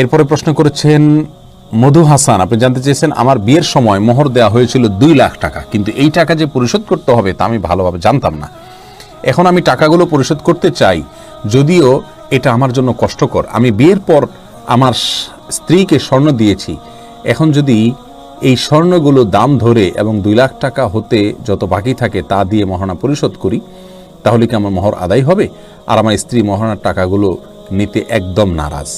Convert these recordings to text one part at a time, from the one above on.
এরপরে প্রশ্ন করেছেন মধু হাসান, আপনি জানতে চেয়েছেন আমার বিয়ের সময় মোহর দেওয়া হয়েছিল 2 লাখ টাকা, কিন্তু এই টাকা যে পরিশোধ করতে হবে তা আমি ভালোভাবে জানতাম না। এখন আমি টাকাগুলো পরিশোধ করতে চাই, যদিও এটা আমার জন্য কষ্টকর। আমি বিয়ের পর আমার স্ত্রীকে স্বর্ণ দিয়েছি, এখন যদি এই স্বর্ণগুলো দাম ধরে এবং 2 লাখ টাকা হতে যত বাকি থাকে তা দিয়ে মহারণা পরিশোধ করি, তাহলে কি আমার মোহর আদায় হবে? আর আমার স্ত্রী মহারণার টাকাগুলো নিতে একদম নারাজ।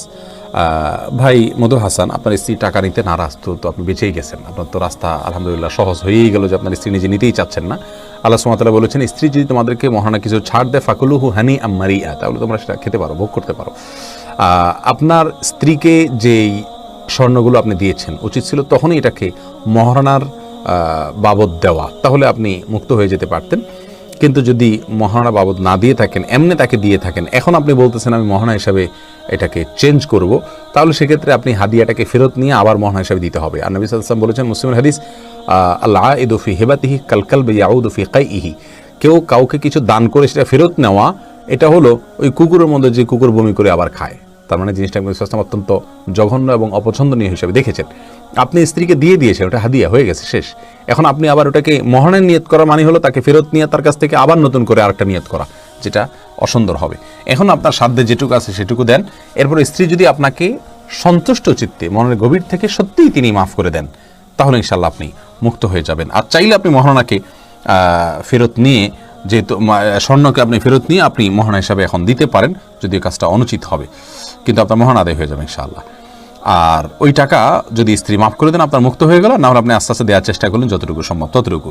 ভাই মধু হাসান, আপনার স্ত্রী টাকা নিতে নারাজ তো আপনি বেঁচেই গেছেন। আপনার তো রাস্তা আলহামদুলিল্লাহ সহজ হয়েই গেল যে আপনার স্ত্রী নিজে নিতেই চাচ্ছেন না। আল্লাহ সুবহানাহু ওয়া তাআলা বলেছেন, স্ত্রী যদি তোমাদেরকে মহারণা কিছু ছাড় দেয় ফাকুলুহু হানিআম মারিআ, তাহলে তোমরা সেটা খেতে পারো, ভোগ করতে পারো। আপনার স্ত্রীকে যেই স্বর্ণগুলো আপনি দিয়েছেন, উচিত ছিল তখনই এটাকে মহারণার বাবদ দেওয়া, তাহলে আপনি মুক্ত হয়ে যেতে পারতেন। কিন্তু যদি মহারণা বাবদ না দিয়ে থাকেন, এমনি তাকে দিয়ে থাকেন, এখন আপনি বলতেছেন আমি মহারণা হিসাবে এটাকে চেঞ্জ করব, তাহলে সেক্ষেত্রে আপনি হাদিয়াটাকে ফেরত নিয়ে আবার মহারণা হিসাবে দিতে হবে। আর নবী সাল্লাল্লাহু আলাইহি ওয়াসাল্লাম বলেছেন, মুসলিমের হাদিস, আল্লাহ ইদু ফি হিবাতিহি কাল কালবি ইয়াউদু ফি কাইহি, কেউ কাউকে কিছু দান করে সেটা ফেরত নেওয়া, এটা হলো ওই কুকুরের মধ্যে যে কুকুর বমি করে আবার খায়। তার মানে জিনিসটা অত্যন্ত জঘন্য এবং অপছন্দনীয় হিসেবে দেখেছেন। আপনি স্ত্রীকে দিয়ে দিয়েছেন, ওটা হাদিয়া হয়ে গেছে, শেষ। এখন আপনি আবার ওটাকে মহারণার নিয়ত করা মানে হলো তাকে ফেরত নিয়ে তার কাছ থেকে আবার নতুন করে আরেকটা নিয়ত করা, যেটা অসুন্দর হবে। এখন আপনার সাধ্যে যেটুকু আছে সেটুকু দেন। এরপর স্ত্রী যদি আপনাকে সন্তুষ্ট চিত্তে মনের গভীর থেকে সত্যিই তিনি মাফ করে দেন, তাহলে ইনশাল্লাহ আপনি মুক্ত হয়ে যাবেন। আর চাইলে আপনি মহারণাকে ফেরত নিয়ে, যেহেতু স্বর্ণকে আপনি ফেরত নিয়ে আপনি মহারণা হিসাবে এখন দিতে পারেন, যদিও কাজটা অনুচিত হবে, কিন্তু আপনার মহারণা আদায় হয়ে যাবে ইনশাআল্লাহ। আর ওই টাকা যদি স্ত্রী মাফ করে দেন, আপনার মুক্ত হয়ে গেল। না হলে আপনি আস্তে আস্তে দেওয়ার চেষ্টা করলেন, যতটুকু সম্ভব ততটুকু।